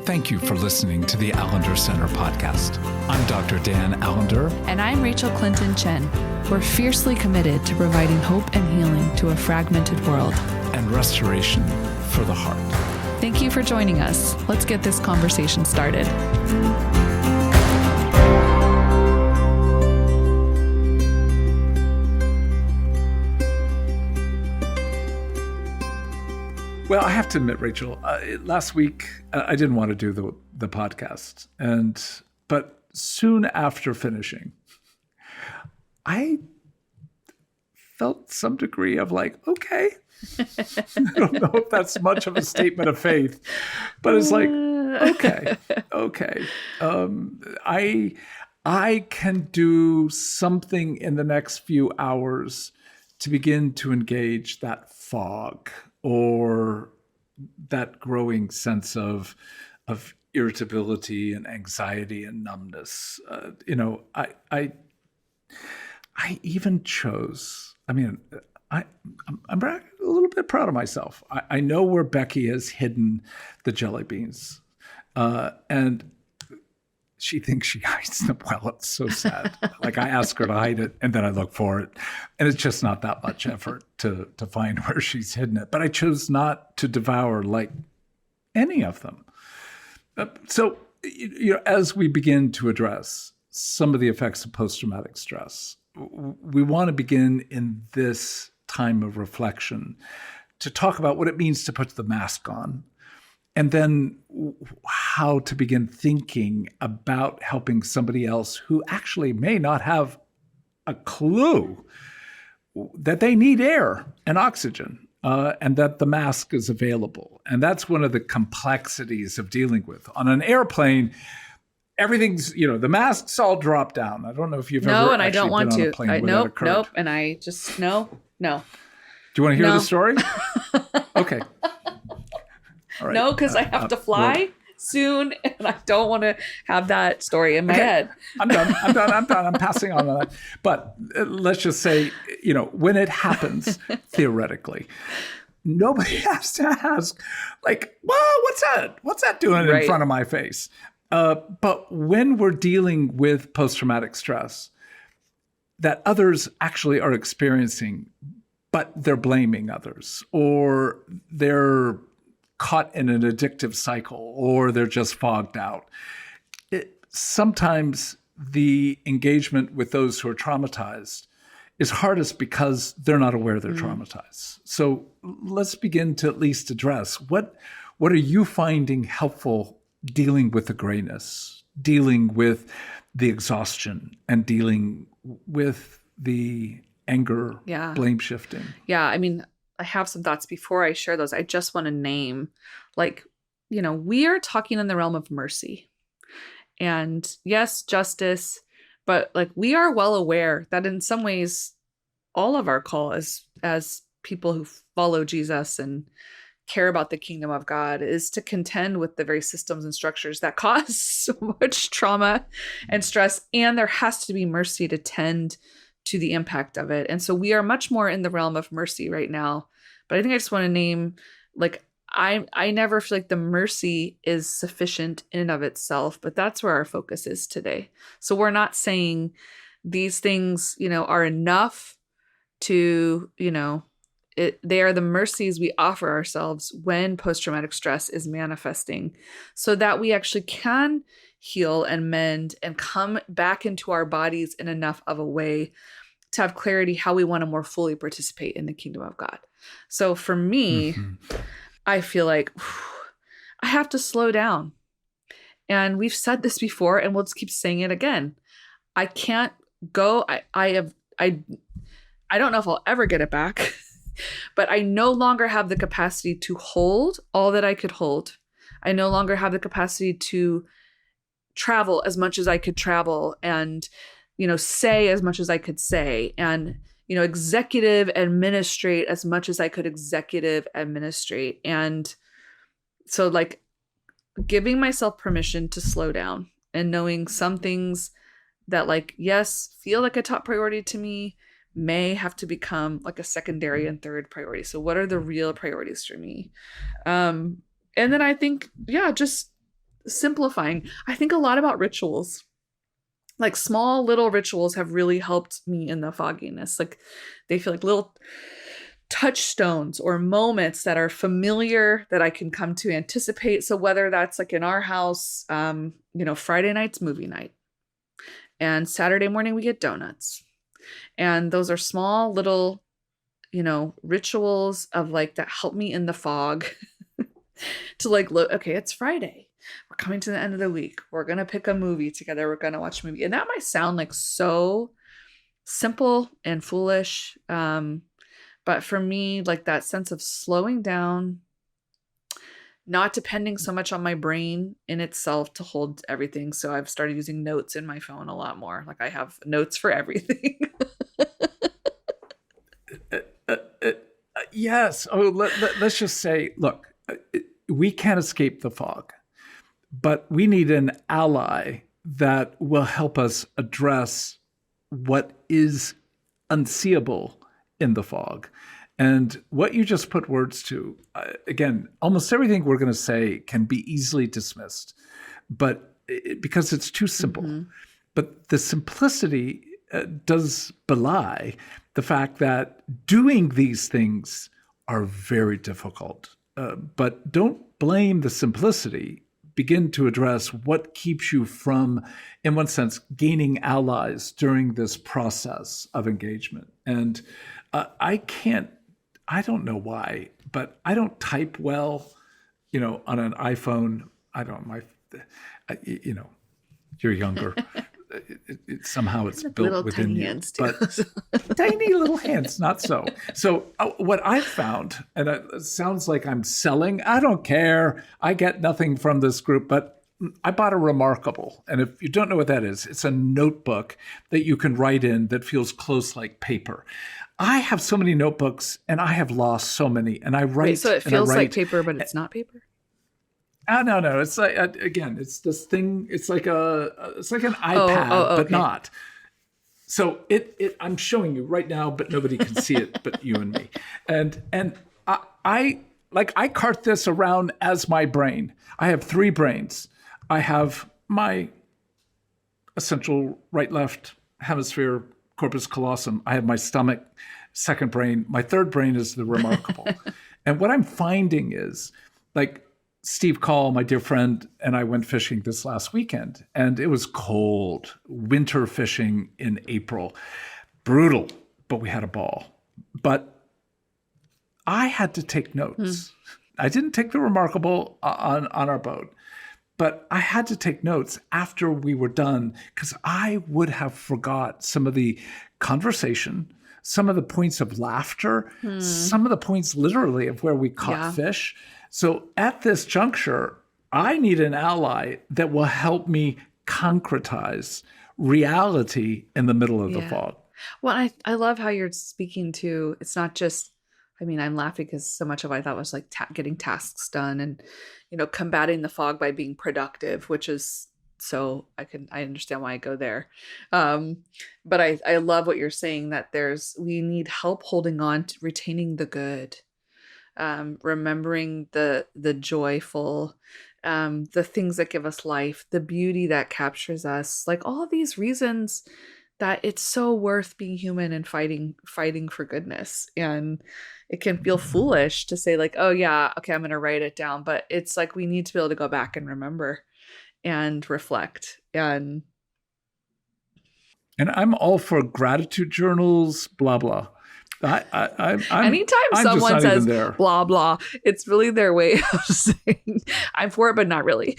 Thank you for listening to the Allender Center podcast. I'm Dr. Dan Allender. And I'm Rachael Clinton Chen. We're fiercely committed to providing hope and healing to a fragmented world. And restoration for the heart. Thank you for joining us. Let's get this conversation started. Well, I have to admit, Rachael, last week I didn't want to do the podcast, but soon after finishing, I felt some degree of like, okay. I don't know if that's much of a statement of faith, but it's like, okay. I can do something in the next few hours to begin to engage that fog or that growing sense of irritability and anxiety and numbness. I even chose. I'm a little bit proud of myself. I know where Becky has hidden the jelly beans, and she thinks she hides them well. It's so sad. Like I ask her to hide it, and then I look for it, and it's just not that much effort to find where she's hidden it. But I chose not to devour like any of them. So, as we begin to address some of the effects of post-traumatic stress, we want to begin in this time of reflection to talk about what it means to put the mask on, and then how to begin thinking about helping somebody else who actually may not have a clue that they need air and oxygen, and that the mask is available. And that's one of the complexities of dealing with. On an airplane, everything's, the masks all drop down. I don't know if you've ever and I don't want been on to. a plane where that occurred. Nope. And I just, no. Do you want to hear the story? Okay. All right. No, because I have to fly soon, and I don't want to have that story in my head. I'm done. I'm passing on that. But let's just say, when it happens, theoretically, nobody has to ask, like, well, what's that doing in front of my face? But when we're dealing with post-traumatic stress that others actually are experiencing, but they're blaming others, or they're caught in an addictive cycle, or they're just fogged out. Sometimes the engagement with those who are traumatized is hardest because they're not aware they're traumatized. So let's begin to at least address what are you finding helpful dealing with the grayness, dealing with the exhaustion, and dealing with the anger, blame shifting. Yeah, I have some thoughts before I share those. I just want to name, we are talking in the realm of mercy. And yes, justice, but we are well aware that in some ways, all of our call as people who follow Jesus and care about the kingdom of God is to contend with the very systems and structures that cause so much trauma and stress. And there has to be mercy to tend to the impact of it. And so we are much more in the realm of mercy right now. But I think I just want to name, I never feel like the mercy is sufficient in and of itself, but that's where our focus is today. So we're not saying these things, are enough to, they are the mercies we offer ourselves when post-traumatic stress is manifesting so that we actually can heal and mend and come back into our bodies in enough of a way to have clarity how we want to more fully participate in the kingdom of God. So for me, I feel like I have to slow down. And we've said this before, and we'll just keep saying it again. I can't go. I don't know if I'll ever get it back, but I no longer have the capacity to hold all that I could hold. I no longer have the capacity to travel as much as I could travel and, say as much as I could say and, executive administrate as much as I could executive administrate. And so giving myself permission to slow down and knowing some things that yes, feel like a top priority to me may have to become a secondary and third priority. So what are the real priorities for me? And then I think, just simplifying. I think a lot about rituals. Like small little rituals have really helped me in the fogginess. Like they feel like little touchstones or moments that are familiar that I can come to anticipate. So whether that's like in our house, Friday night's movie night, and Saturday morning we get donuts. And those are small little, rituals of like that help me in the fog to like look, okay, it's Friday. We're coming to the end of the week. We're going to pick a movie together. We're going to watch a movie. And that might sound like so simple and foolish. But for me, like that sense of slowing down, not depending so much on my brain in itself to hold everything. So I've started using notes in my phone a lot more. Like I have notes for everything. Yes. Oh, let's just say, look, we can't escape the fog, but we need an ally that will help us address what is unseeable in the fog. And what you just put words to, again, almost everything we're going to say can be easily dismissed, but because it's too simple. Mm-hmm. But the simplicity does belie the fact that doing these things are very difficult. But don't blame the simplicity. Begin to address what keeps you from, in one sense, gaining allies during this process of engagement. And I don't know why, but I don't type well, on an iPhone. I don't, you're younger. Somehow it's built little within you. Hands too. But tiny little hands, not so. So what I've found, and it sounds like I'm selling, I don't care. I get nothing from this group, but I bought a Remarkable. And if you don't know what that is, it's a notebook that you can write in that feels close like paper. I have so many notebooks and I have lost so many, and I write. Wait, so it feels like paper, but it's not paper? Oh, no. It's like, again, it's this thing. It's like it's like an iPad, but okay. Not. So I'm showing you right now, but nobody can see it but you and me. And I cart this around as my brain. I have 3 brains. I have my essential right, left hemisphere, corpus callosum. I have my stomach, second brain. My third brain is the Remarkable. And what I'm finding is, like, Steve Call, my dear friend, and I went fishing this last weekend, and it was cold, winter fishing in April. Brutal, but we had a ball. But I had to take notes. I didn't take the Remarkable on our boat, but I had to take notes after we were done because I would have forgot some of the conversation, some of the points of laughter, some of the points literally of where we caught fish. So at this juncture, I need an ally that will help me concretize reality in the middle of the fog. Well, I love how you're speaking to, it's not just, I'm laughing because so much of what I thought was like getting tasks done and, combating the fog by being productive, which is so I understand why I go there. But I love what you're saying, that we need help holding on to retaining the good. Remembering the joyful, the things that give us life, the beauty that captures us, like all of these reasons that it's so worth being human and fighting for goodness. And it can feel foolish to say like, oh yeah, okay, I'm going to write it down. But it's like, we need to be able to go back and remember and reflect. And I'm all for gratitude journals, blah, blah. Anytime someone says blah blah, it's really their way of saying I'm for it, but not really.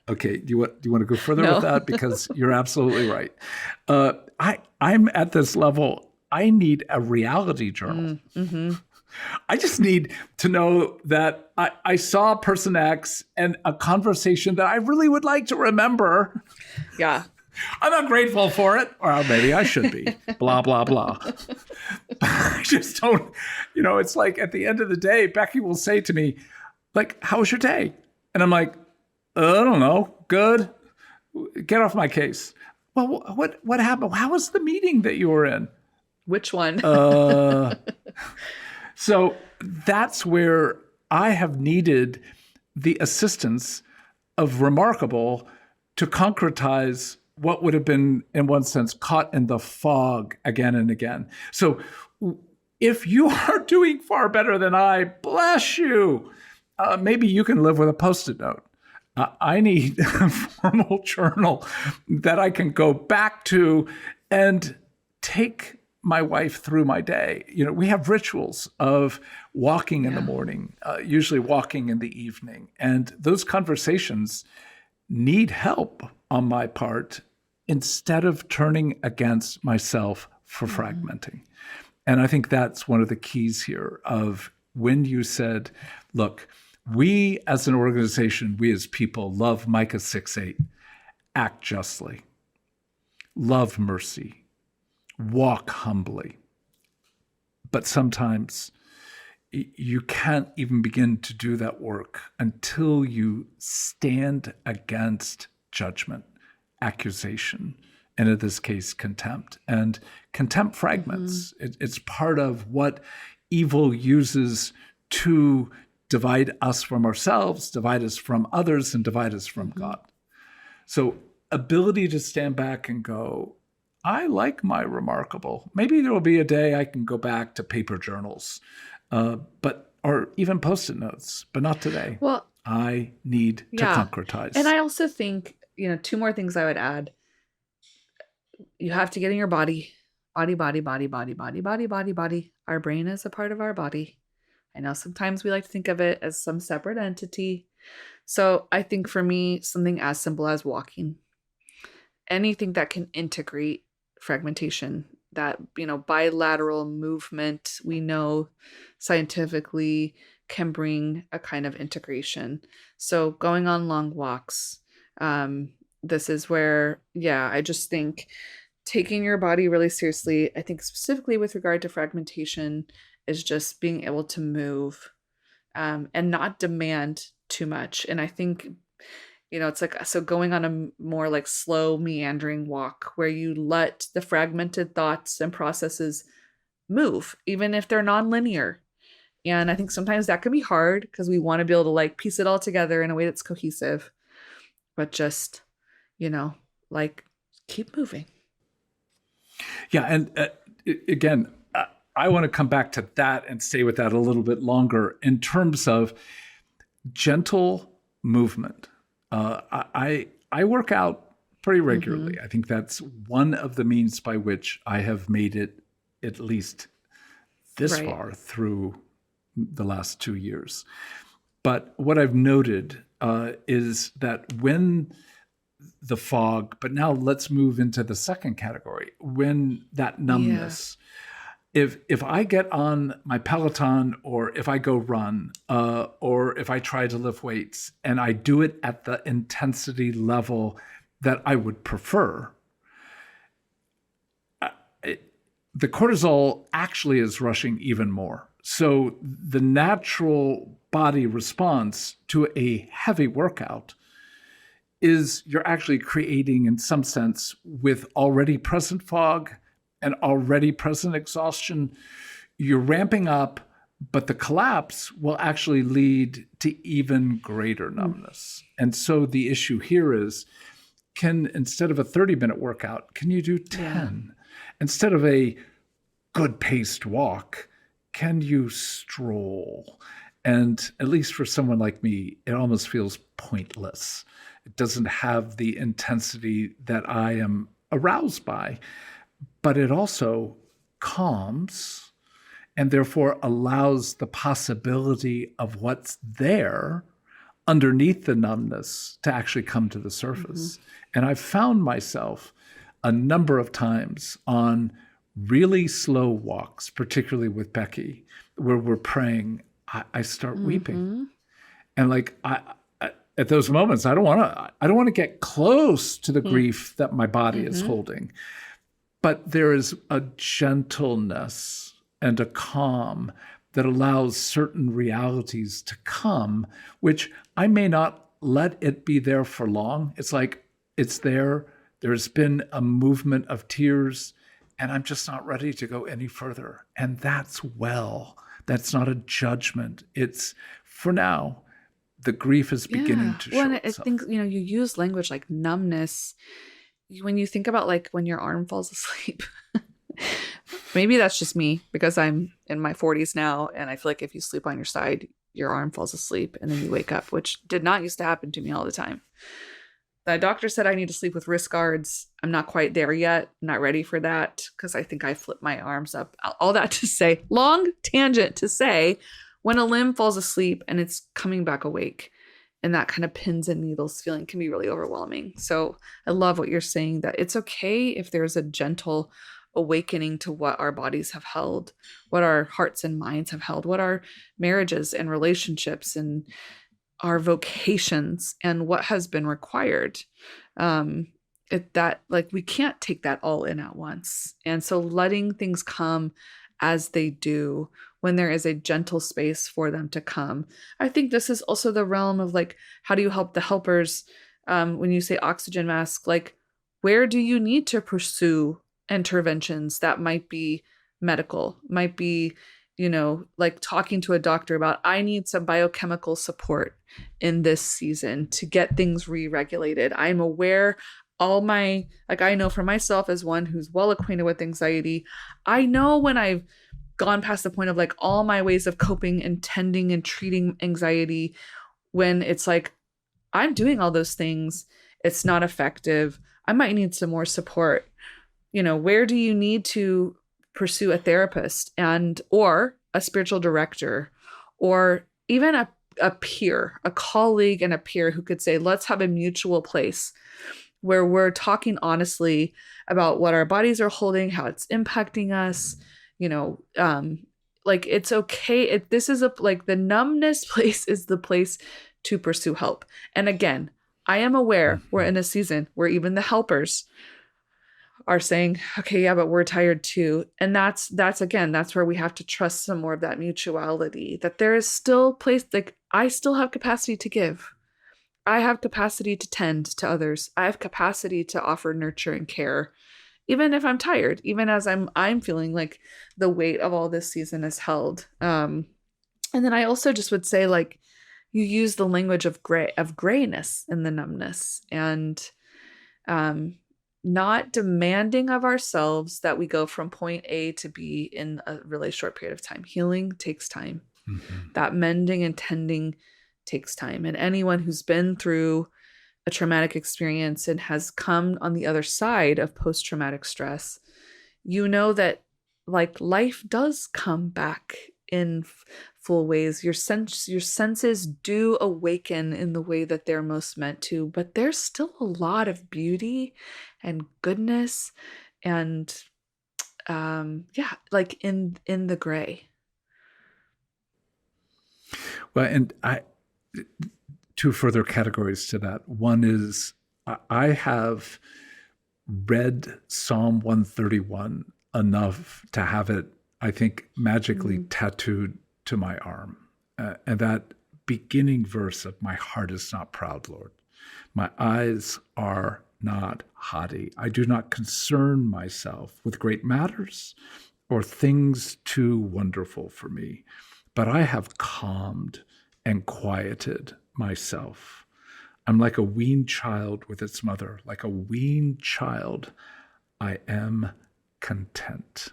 Okay, do you want to go further with that? Because you're absolutely right. I'm at this level. I need a reality journal. Mm-hmm. I just need to know that I saw person X and a conversation that I really would like to remember. Yeah. I'm not grateful for it, or maybe I should be, blah, blah, blah. I just don't, it's like at the end of the day, Becky will say to me, like, how was your day? And I'm like, I don't know, good. Get off my case. Well, what happened? How was the meeting that you were in? Which one? So that's where I have needed the assistance of Remarkable to concretize what would have been, in one sense, caught in the fog again and again. So if you are doing far better than I, bless you. Maybe you can live with a Post-it note. I need a formal journal that I can go back to and take my wife through my day. We have rituals of walking in the morning, usually walking in the evening. And those conversations need help on my part instead of turning against myself for fragmenting. And I think that's one of the keys here of when you said, look, we as an organization, we as people love Micah 6:8, act justly, love mercy, walk humbly. But sometimes you can't even begin to do that work until you stand against judgment, accusation, and in this case, contempt. And contempt fragments. It's part of what evil uses to divide us from ourselves, divide us from others, and divide us from God. So ability to stand back and go, I like my Remarkable. Maybe there will be a day I can go back to paper journals, or even Post-it notes, but not today. Well, I need to concretize. And I also think, two more things I would add. You have to get in your body. Body. Our brain is a part of our body. I know sometimes we like to think of it as some separate entity. So I think for me, something as simple as walking, anything that can integrate fragmentation, that, bilateral movement, we know scientifically can bring a kind of integration. So going on long walks, this is where, I just think taking your body really seriously, I think specifically with regard to fragmentation, is just being able to move and not demand too much. And I think, it's like, so going on a more like slow meandering walk where you let the fragmented thoughts and processes move, even if they're non-linear. And I think sometimes that can be hard because we want to be able to like piece it all together in a way that's cohesive, but just, keep moving. Yeah. And again, I want to come back to that and stay with that a little bit longer in terms of gentle movement. I work out pretty regularly. I think that's one of the means by which I have made it at least this far through the last 2 years. But what I've noted is that when the fog, but now let's move into the second category, when that numbness, if I get on my Peloton or if I go run or if I try to lift weights and I do it at the intensity level that I would prefer, the cortisol actually is rushing even more. So the natural body response to a heavy workout is you're actually creating, in some sense, with already present fog and already present exhaustion, you're ramping up, but the collapse will actually lead to even greater numbness. And so the issue here is, instead of a 30-minute workout, can you do 10? Instead of a good paced walk, can you stroll? And at least for someone like me, it almost feels pointless. It doesn't have the intensity that I am aroused by, but it also calms and therefore allows the possibility of what's there underneath the numbness to actually come to the surface. And I've found myself a number of times on really slow walks, particularly with Becky, where we're praying, I start weeping. And at those moments, I don't want to get close to the grief that my body is holding. But there is a gentleness and a calm that allows certain realities to come, which I may not let it be there for long. It's like it's there. There's been a movement of tears, and I'm just not ready to go any further. And that's well, That's not a judgment. It's, for now, the grief is beginning to show and I itself. think, you use language like numbness. When you think about like when your arm falls asleep, maybe that's just me because I'm in my 40s now. And I feel like if you sleep on your side, your arm falls asleep and then you wake up, which did not used to happen to me all the time. The doctor said I need to sleep with wrist guards. I'm not quite there yet. I'm not ready for that because I think I flip my arms up. All that to say, long tangent to say, when a limb falls asleep and it's coming back awake, and that kind of pins and needles feeling can be really overwhelming. So I love what you're saying, that it's okay if there's a gentle awakening to what our bodies have held, what our hearts and minds have held, what our marriages and relationships and our vocations and what has been required. That like we can't take that all in at once. And so letting things come as they do, when there is a gentle space for them to come. I think this is also the realm of like, how do you help the helpers? When you say oxygen mask, like where do you need to pursue interventions that might be medical, might be, like talking to a doctor about, I need some biochemical support in this season to get things re-regulated. I'm aware I know for myself as one who's well acquainted with anxiety, I know when I've gone past the point of like all my ways of coping and tending and treating anxiety, when it's like, I'm doing all those things, it's not effective. I might need some more support. Where do you need to pursue a therapist or a spiritual director, or even a peer, a colleague and a peer who could say, let's have a mutual place where we're talking honestly about what our bodies are holding, how it's impacting us, like it's okay. This is like the numbness place is the place to pursue help. And again, I am aware we're in a season where even the helpers are saying, okay, yeah, but we're tired too. And that's where we have to trust some more of that mutuality, that there is still place, like I still have capacity to give. I have capacity to tend to others. I have capacity to offer nurture and care, even if I'm tired, even as I'm feeling like the weight of all this season is held. And then I also just would say, like, you use the language of grayness in the numbness, and not demanding of ourselves that we go from point A to B in a really short period of time. Healing takes time. Mm-hmm. That mending and tending takes time. And anyone who's been through a traumatic experience and has come on the other side of post-traumatic stress, that like life does come back in full ways. Your senses do awaken in the way that they're most meant to, but there's still a lot of beauty and goodness and like in the gray. Well, and two further categories to that. One is I have read Psalm 131 enough to have it, I think, magically tattooed to my arm. And that beginning verse of my heart is not proud, Lord. My eyes are not haughty. I do not concern myself with great matters or things too wonderful for me, but I have calmed and quieted myself. I'm like a weaned child with its mother. Like a weaned child, I am content.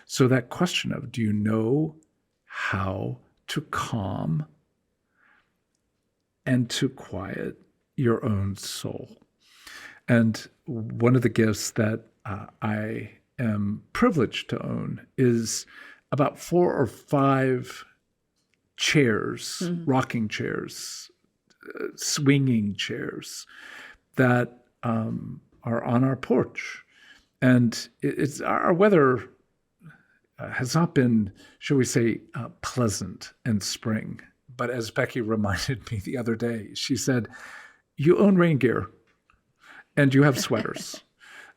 So that question of, do you know how to calm and to quiet your own soul? And one of the gifts that I am privileged to own is about 4 or 5 chairs, rocking chairs, swinging chairs that are on our porch. And it's our weather has not been, shall we say, pleasant in spring. But as Becky reminded me the other day, she said, you own rain gear and you have sweaters.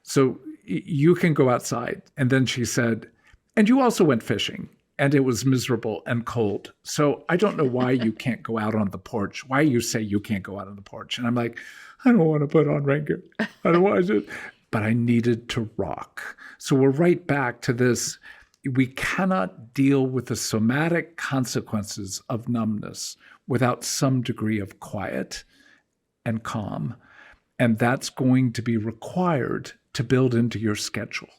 So you can go outside. And then she said, and you also went fishing and it was miserable and cold. So I don't know why you can't go out on the porch, why you say you can't go out on the porch. And I'm like, I don't want to put on rain gear. I don't want to. But I needed to rock. So we're right back to this. we cannot deal with the somatic consequences of numbness without some degree of quiet and calm. And that's going to be required to build into your schedule.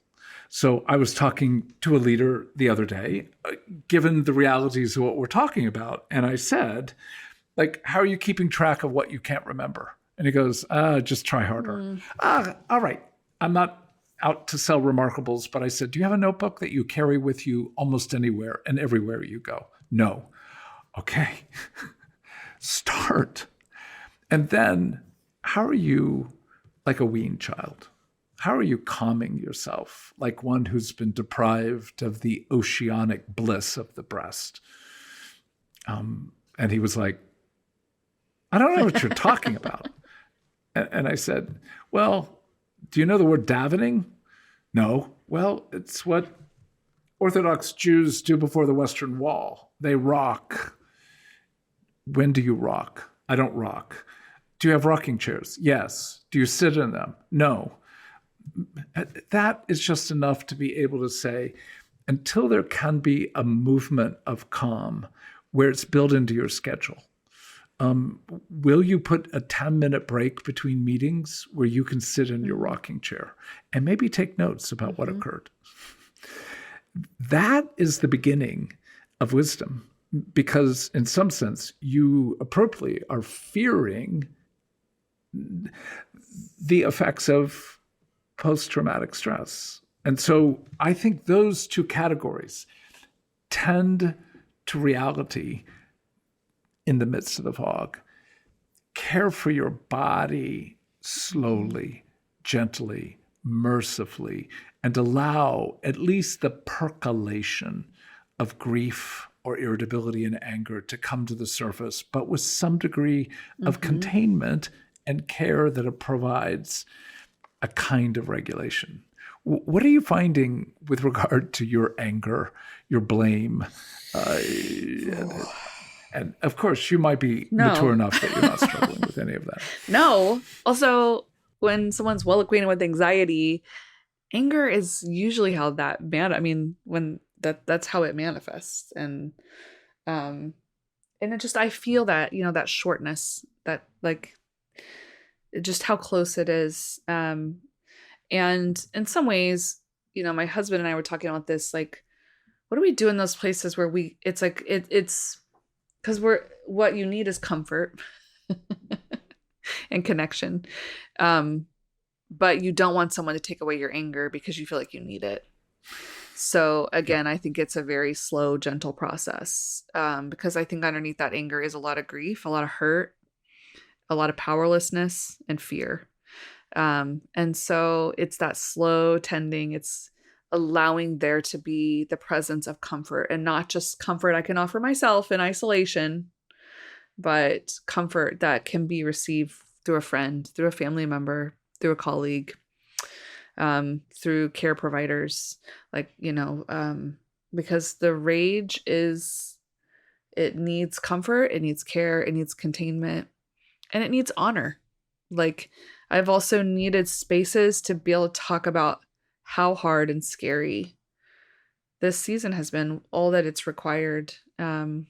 So I was talking to a leader the other day, given the realities of what we're talking about. And I said, like, how are you keeping track of what you can't remember? And he goes, just try harder. All right. I'm not out to sell remarkables, but I said, do you have a notebook that you carry with you almost anywhere and everywhere you go? No. Okay. Start. And then how are you like a weaned child? How are you calming yourself like one who's been deprived of the oceanic bliss of the breast? And he was like, I don't know what you're talking about. And I said, well, do you know the word davening? No. Well, it's what Orthodox Jews do before the Western Wall. They rock. When do you rock? I don't rock. Do you have rocking chairs? Yes. Do you sit in them? No. That is just enough to be able to say, until there can be a movement of calm where it's built into your schedule, will you put a 10-minute break between meetings where you can sit in your rocking chair and maybe take notes about what occurred? That is the beginning of wisdom, because in some sense, you appropriately are fearing the effects of post-traumatic stress. And so I think those two categories tend to reality in the midst of the fog. Care for your body slowly, gently, mercifully, and allow at least the percolation of grief or irritability and anger to come to the surface, but with some degree of containment and care that it provides a kind of regulation. What are you finding with regard to your anger, your blame? And of course, you might be mature enough that you're not struggling with any of that. No. Also, when someone's well acquainted with anxiety, anger is usually how that when that's how it manifests. And it just, I feel that, that shortness, that like just how close it is. And in some ways, my husband and I were talking about this, like, what do we do in those places where it's like, it's because what you need is comfort and connection. But you don't want someone to take away your anger because you feel like you need it. So again, I think it's a very slow, gentle process, because I think underneath that anger is a lot of grief, a lot of hurt, a lot of powerlessness and fear. And so it's that slow tending, it's allowing there to be the presence of comfort, and not just comfort I can offer myself in isolation, but comfort that can be received through a friend, through a family member, through a colleague, through care providers, because the rage it needs comfort, it needs care, it needs containment, and it needs honor. Like, I've also needed spaces to be able to talk about how hard and scary this season has been, all that it's required. And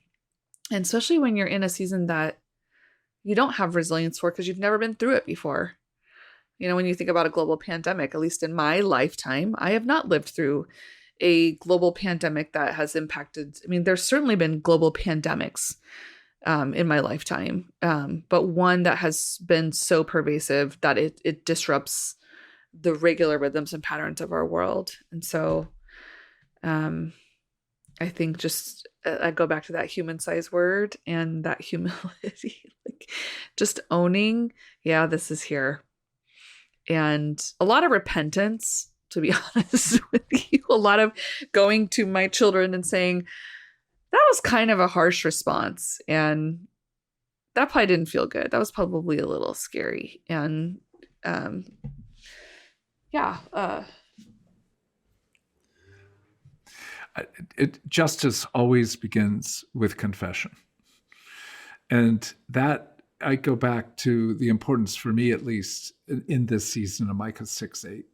especially when you're in a season that you don't have resilience for because you've never been through it before. When you think about a global pandemic, at least in my lifetime, I have not lived through a global pandemic that has impacted. There's certainly been global pandemics in my lifetime, but one that has been so pervasive that it disrupts the regular rhythms and patterns of our world. And so I think just I go back to that human-sized word and that humility, like just owning, yeah, this is here. And a lot of repentance, to be honest with you, a lot of going to my children and saying, that was kind of a harsh response. And that probably didn't feel good. That was probably a little scary. And justice always begins with confession. And that, I go back to the importance for me, at least in this season of Micah 6:8.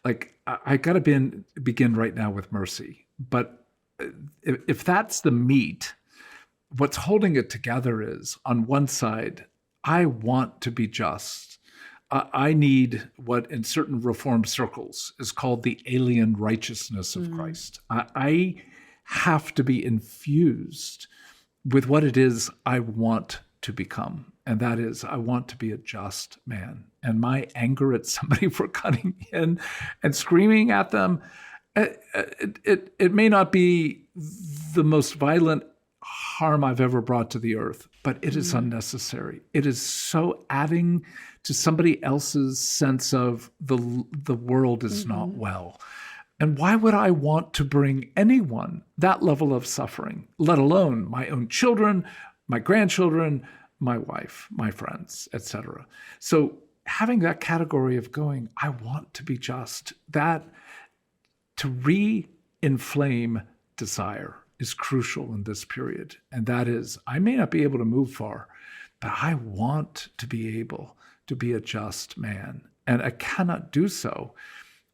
Like, I got to begin right now with mercy. But if that's the meat, what's holding it together is, on one side, I want to be just. I need what in certain Reformed circles is called the alien righteousness of Christ. I have to be infused with what it is I want to become. And that is, I want to be a just man. And my anger at somebody for cutting in and screaming at them, it may not be the most violent harm I've ever brought to the earth, but it is unnecessary. It is so adding to somebody else's sense of the world is not well. And why would I want to bring anyone that level of suffering, let alone my own children, my grandchildren, my wife, my friends, etc.? So having that category of going, I want to be just, that to re-inflame desire is crucial in this period. And that is, I may not be able to move far, but I want to be able to be a just man. And I cannot do so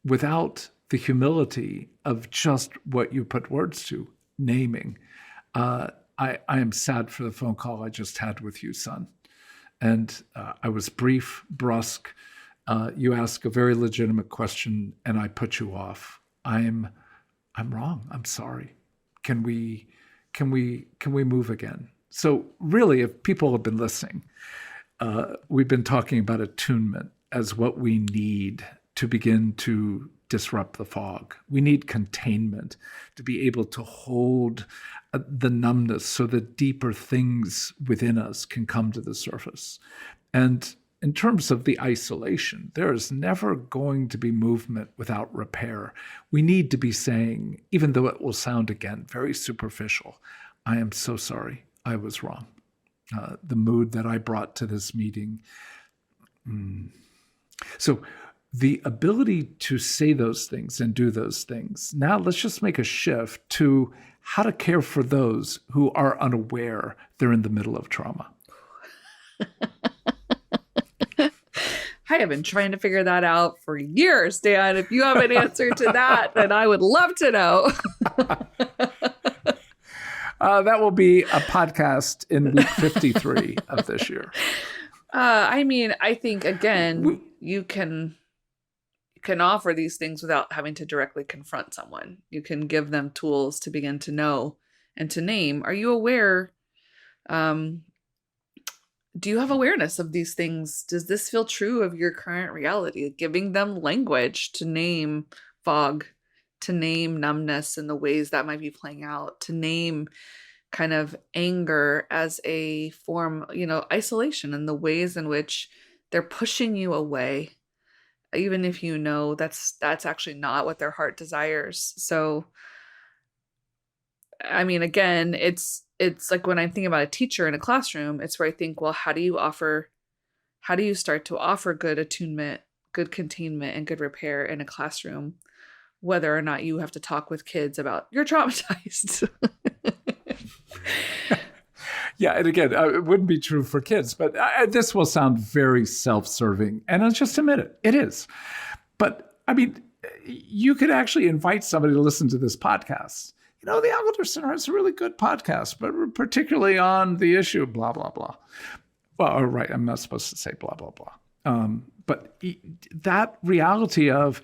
without the humility of just what you put words to, naming. I am sad for the phone call I just had with you, son. And I was brief, brusque. You ask a very legitimate question, and I put you off. I'm wrong. I'm sorry. Can we move again? So really, if people have been listening, we've been talking about attunement as what we need to begin to disrupt the fog. We need containment to be able to hold the numbness so that deeper things within us can come to the surface. And in terms of the isolation, there is never going to be movement without repair. We need to be saying, even though it will sound, again, very superficial, I am so sorry, I was wrong. The mood that I brought to this meeting. So the ability to say those things and do those things. Now let's just make a shift to how to care for those who are unaware they're in the middle of trauma. I have been trying to figure that out for years, Dan. If you have an answer to that, then I would love to know. That will be a podcast in week 53 of this year. I mean, I think, again, you can offer these things without having to directly confront someone. You can give them tools to begin to know and to name. Are you aware? Do you have awareness of these things? Does this feel true of your current reality? Giving them language to name fog, to name numbness and the ways that might be playing out, to name kind of anger as a form, isolation and the ways in which they're pushing you away, even if you know that's actually not what their heart desires. So, I mean, again, it's like when I'm thinking about a teacher in a classroom, it's where I think, well, how do you start to offer good attunement, good containment, and good repair in a classroom, whether or not you have to talk with kids about you're traumatized. Yeah, and again, it wouldn't be true for kids, but this will sound very self-serving, and I'll just admit it. It is. But, I mean, you could actually invite somebody to listen to this podcast. The Alcatraz Center has a really good podcast, but particularly on the issue, blah, blah, blah. Well, right, I'm not supposed to say blah, blah, blah. But that reality of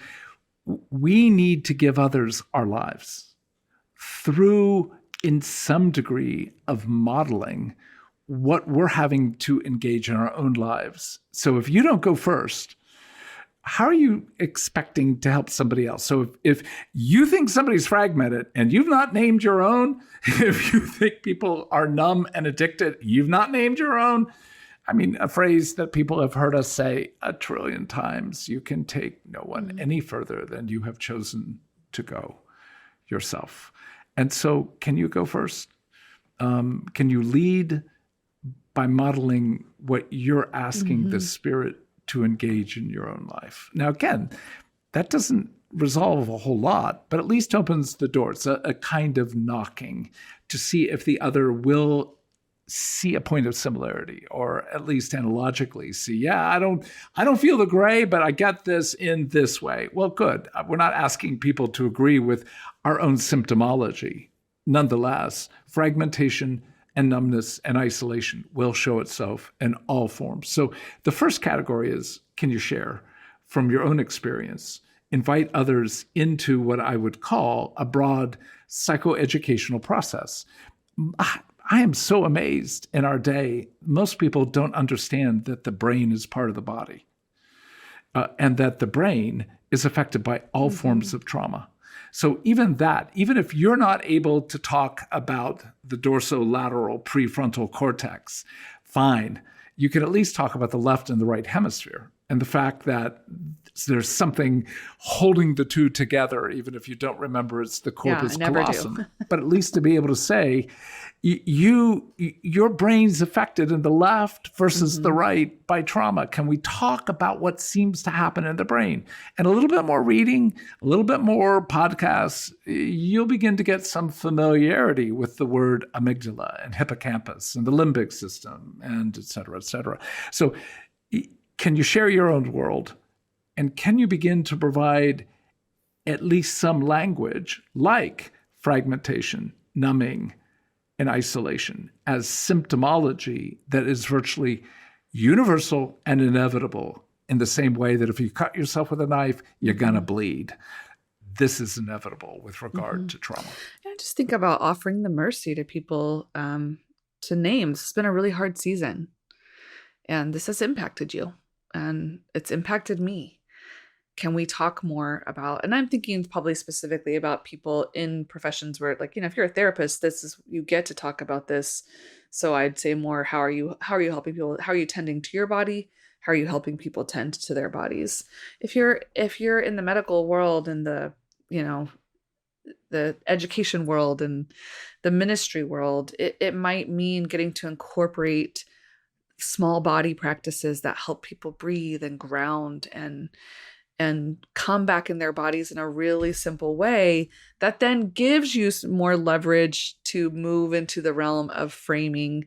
we need to give others our lives through, in some degree, of modeling what we're having to engage in our own lives. So if you don't go first, how are you expecting to help somebody else? So if you think somebody's fragmented and you've not named your own, if you think people are numb and addicted, you've not named your own. I mean, a phrase that people have heard us say 1 trillion times, you can take no one any further than you have chosen to go yourself. And so can you go first? Can you lead by modeling what you're asking the Spirit to engage in your own life? Now, again, that doesn't resolve a whole lot, but at least opens the door. It's a kind of knocking to see if the other will see a point of similarity, or at least analogically see, yeah, I don't feel the gray, but I get this in this way. Well, good. We're not asking people to agree with our own symptomology. Nonetheless, fragmentation and numbness and isolation will show itself in all forms. So the first category is, can you share from your own experience? Invite others into what I would call a broad psychoeducational process. I am so amazed in our day. Most people don't understand that the brain is part of the body, and that the brain is affected by all forms of trauma. So even if you're not able to talk about the dorsolateral prefrontal cortex, fine. You can at least talk about the left and the right hemisphere, and the fact that there's something holding the two together, even if you don't remember it's the corpus callosum. But at least to be able to say, your brain's affected in the left versus the right by trauma. Can we talk about what seems to happen in the brain? And a little bit more reading, a little bit more podcasts, you'll begin to get some familiarity with the word amygdala and hippocampus and the limbic system, and et cetera, et cetera. So can you share your own world? And can you begin to provide at least some language like fragmentation, numbing, and isolation as symptomology that is virtually universal and inevitable, in the same way that if you cut yourself with a knife, you're going to bleed. This is inevitable with regard to trauma. I just think about offering the mercy to people, to names. It's been a really hard season, and this has impacted you, and it's impacted me. Can we talk more about, and I'm thinking probably specifically about people in professions where, like, if you're a therapist, you get to talk about this. So I'd say more, how are you helping people? How are you tending to your body? How are you helping people tend to their bodies? If you're in the medical world and the education world and the ministry world, it might mean getting to incorporate small body practices that help people breathe and ground and come back in their bodies in a really simple way that then gives you more leverage to move into the realm of framing.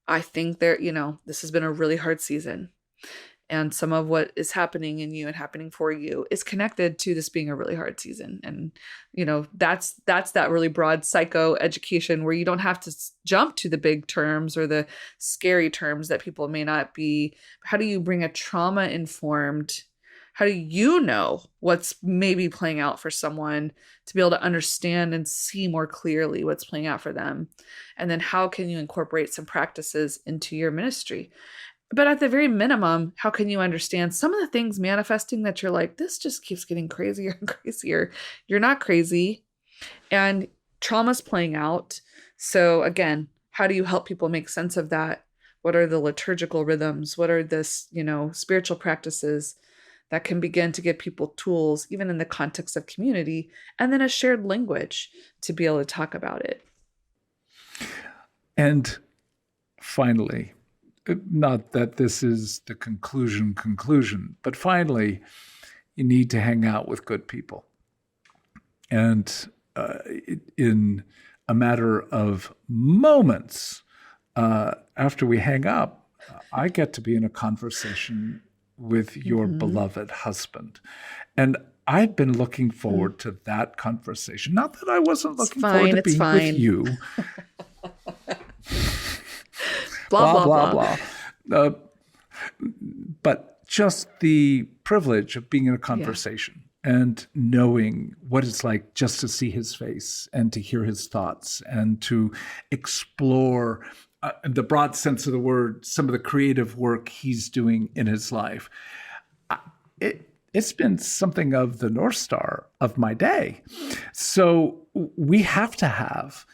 I think this has been a really hard season, and some of what is happening in you and happening for you is connected to this being a really hard season. And, that's that really broad psychoeducation where you don't have to jump to the big terms or the scary terms that people may not be. How do you bring a trauma-informed, how do you know what's maybe playing out for someone to be able to understand and see more clearly what's playing out for them? And then how can you incorporate some practices into your ministry? But at the very minimum, how can you understand some of the things manifesting that you're like, this just keeps getting crazier and crazier? You're not crazy, and trauma's playing out. So again, how do you help people make sense of that? What are the liturgical rhythms? What are this, spiritual practices that can begin to give people tools, even in the context of community, and then a shared language to be able to talk about it? And finally, not that this is the conclusion, but finally, you need to hang out with good people. And in a matter of moments after we hang up, I get to be in a conversation with your beloved husband. And I've been looking forward to that conversation. Not that I wasn't looking forward to being with you. blah. But just the privilege of being in a conversation and knowing what it's like just to see his face and to hear his thoughts and to explore, in the broad sense of the word, some of the creative work he's doing in his life. It's been something of the North Star of my day. So we have to have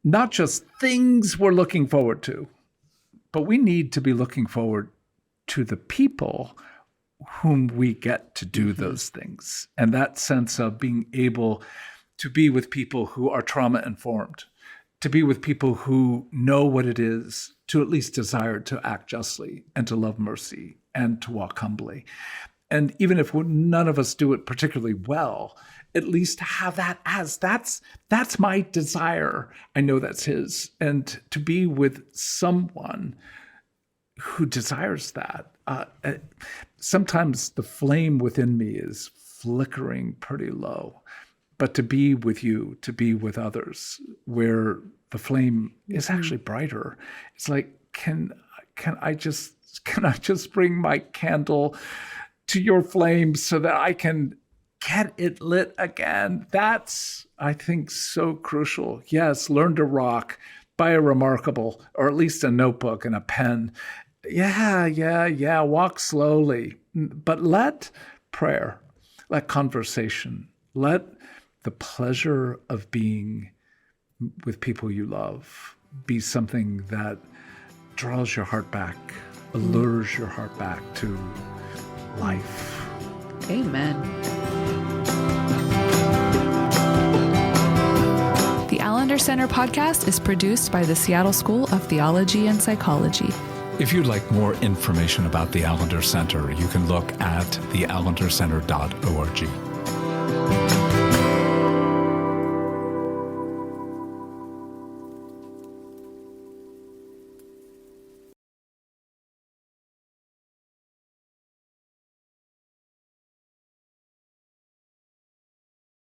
not just things we're looking forward to, but we need to be looking forward to the people whom we get to do those things. And that sense of being able to be with people who are trauma-informed, to be with people who know what it is to at least desire to act justly and to love mercy and to walk humbly. And even if none of us do it particularly well, at least to have that as that's my desire. I know that's his. And to be with someone who desires that. Sometimes the flame within me is flickering pretty low. But to be with you, to be with others, where the flame is actually brighter, it's like, can I just bring my candle to your flame so that I can get it lit again? That's, I think, so crucial. Yes, learn to rock, buy a Remarkable, or at least a notebook and a pen. Yeah, walk slowly. But let prayer, let conversation, let the pleasure of being with people you love be something that draws your heart back, allures your heart back to life. Amen. The Allender Center podcast is produced by the Seattle School of Theology and Psychology. If you'd like more information about the Allender Center, you can look at theallendercenter.org.